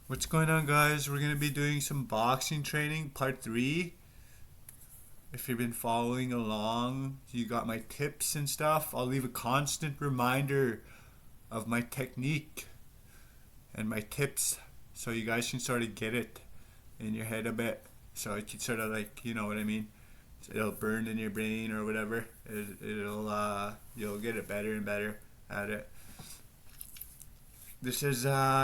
What's going on, guys? We're gonna be doing some boxing training, part 3. If you've been following along, you got my tips and stuff. I'll leave a constant reminder of my technique and my tips so you guys can sort of get it in your head a bit. So it can sort of, like, you know what I mean? It'll burn in your brain or whatever. You'll get it better and better at it. This is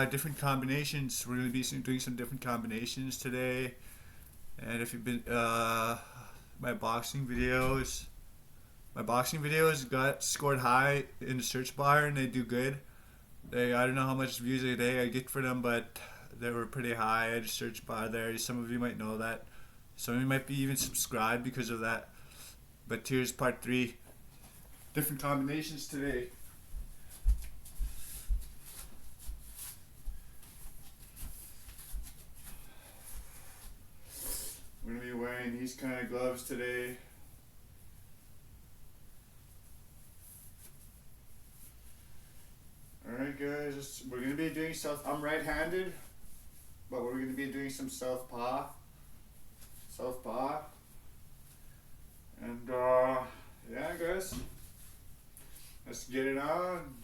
different combinations. We're going to be doing some different combinations today. And if you've been my boxing videos, got scored high in the search bar, and they do good. I don't know how much views a day I get for them, but they were pretty high at the search bar there. Some of you might know that. Some of you might be even subscribed because of that. But here's part 3. Different combinations today. We're going to be wearing these kind of gloves today. Alright, guys, we're going to be doing I'm right-handed, but we're going to be doing some southpaw. And yeah, guys, let's get it on.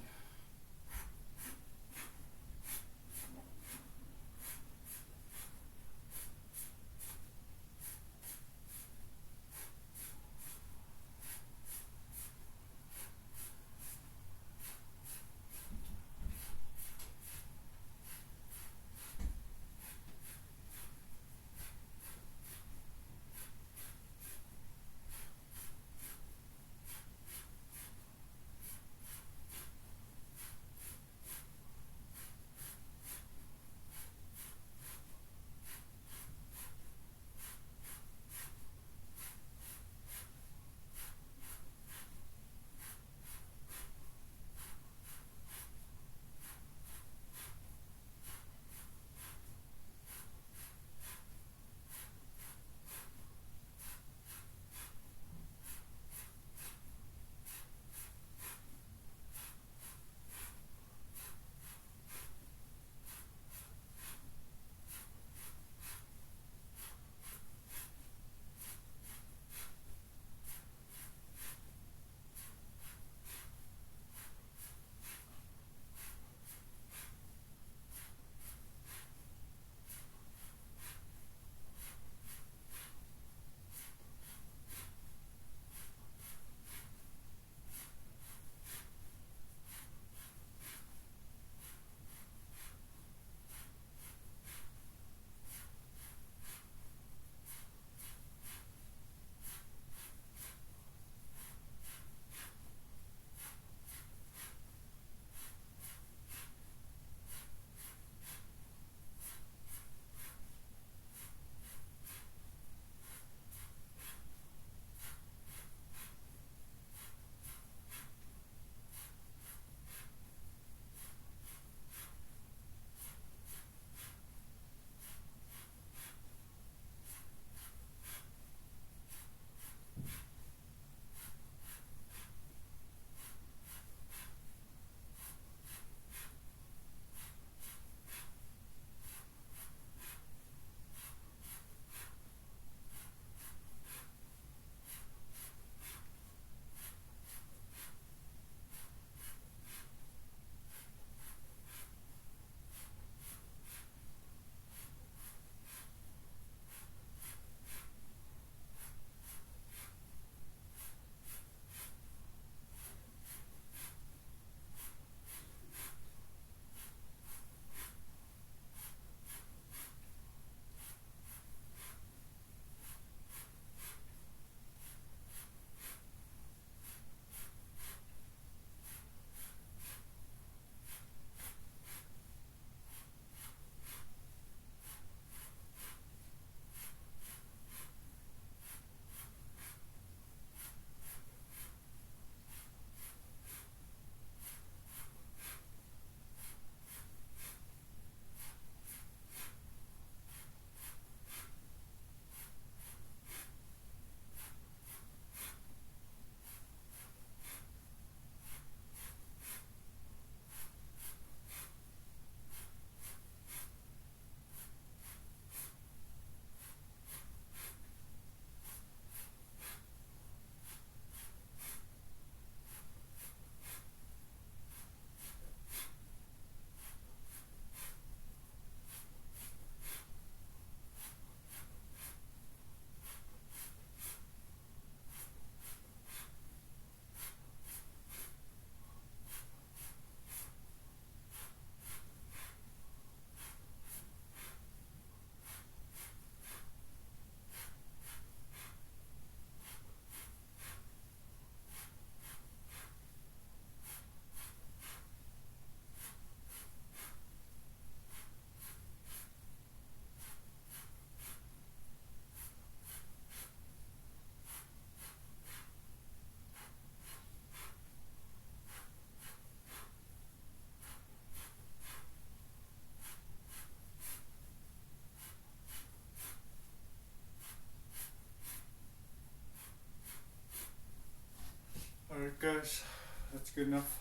good enough.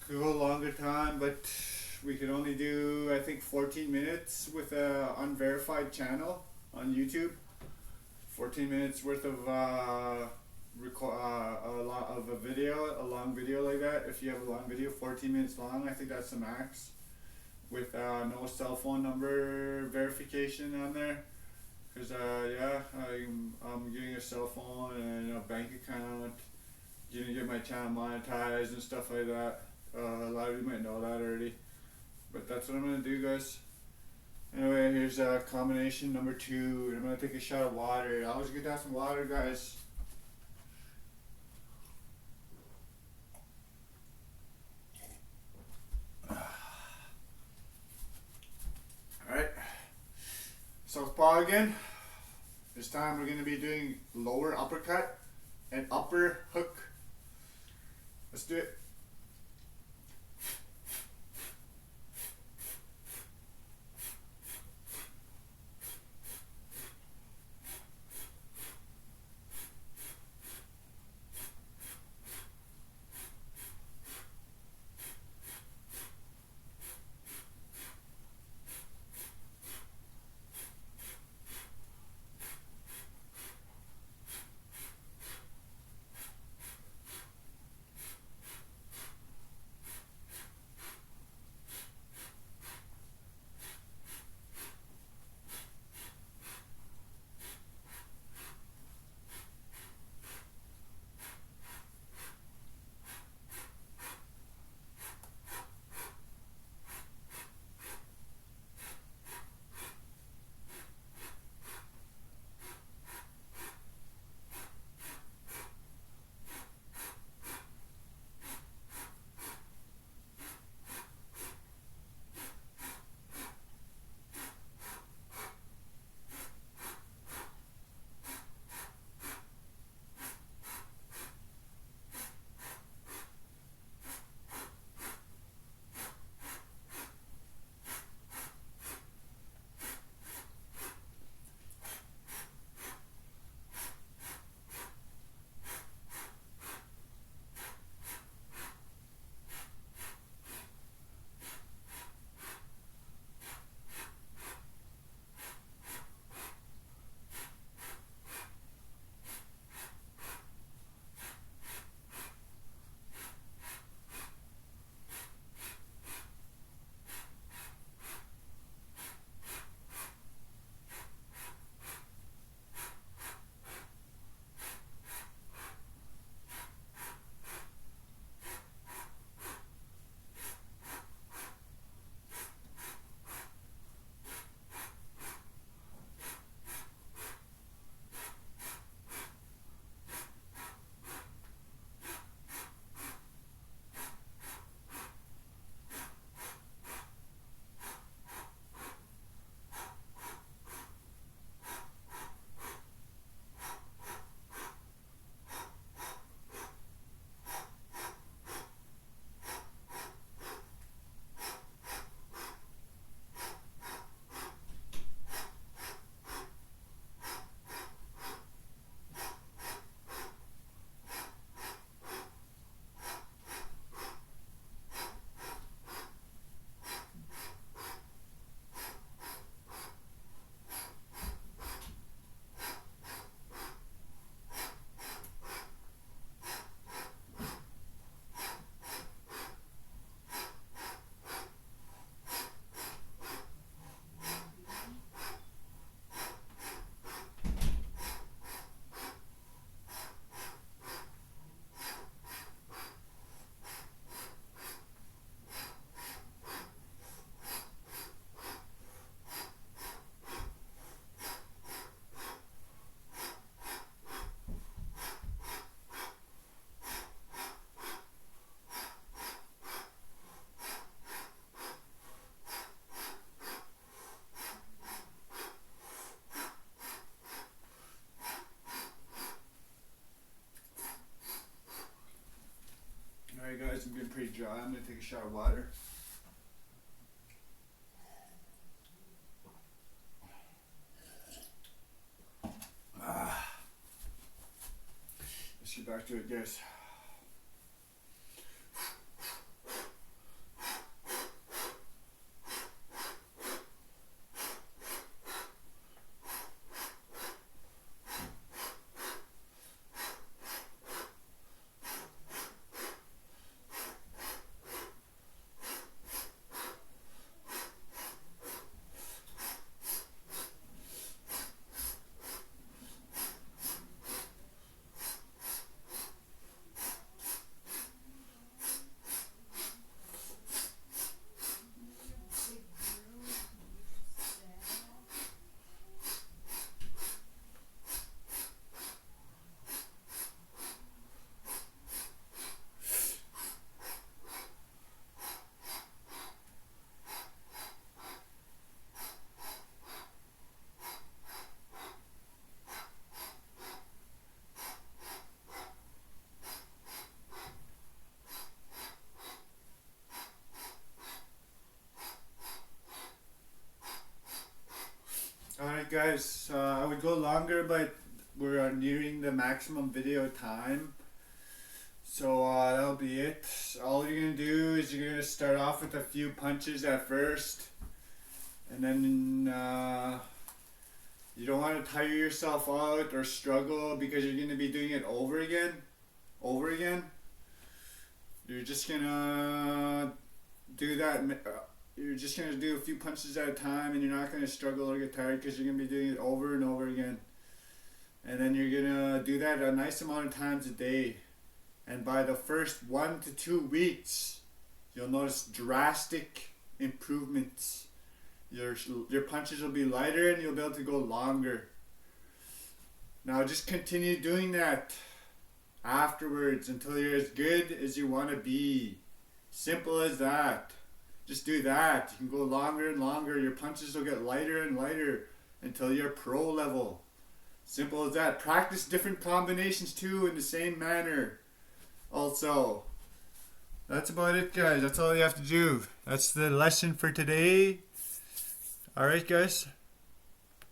Could go a longer time, but we could only do, I think, 14 minutes with a unverified channel on YouTube. 14 minutes worth of a video, a long video like that. If you have a long video, 14 minutes long, I think that's the max. With no cell phone number verification on there. Because yeah, I'm getting a cell phone and a bank account. Gonna get my channel monetized and stuff like that. A lot of you might know that already, but that's what I'm gonna do, guys. Anyway, here's combination number 2. I'm gonna take a shot of water. Always good to have some water, guys. Alright, southpaw again. This time we're gonna be doing lower uppercut and upper hook. Let's do it. Guys, I'm getting pretty dry. I'm gonna take a shot of water. Let's get back to it, guys. guys. I would go longer, but we're nearing the maximum video time. So that'll be it. All you're gonna do is you're gonna start off with a few punches at first, and then you don't want to tire yourself out or struggle because you're gonna be doing it over again. You're just gonna do that. You're just gonna do a few punches at a time, and you're not gonna struggle or get tired because you're gonna be doing it over and over again. And then you're gonna do that a nice amount of times a day. And by the first 1 to 2 weeks, you'll notice drastic improvements. Your punches will be lighter and you'll be able to go longer. Now just continue doing that afterwards until you're as good as you want to be. Simple as that. Just do that. You can go longer and longer. Your punches will get lighter and lighter until you're pro level. Simple as that. Practice different combinations too in the same manner. Also, that's about it, guys. That's all you have to do. That's the lesson for today. Alright, guys.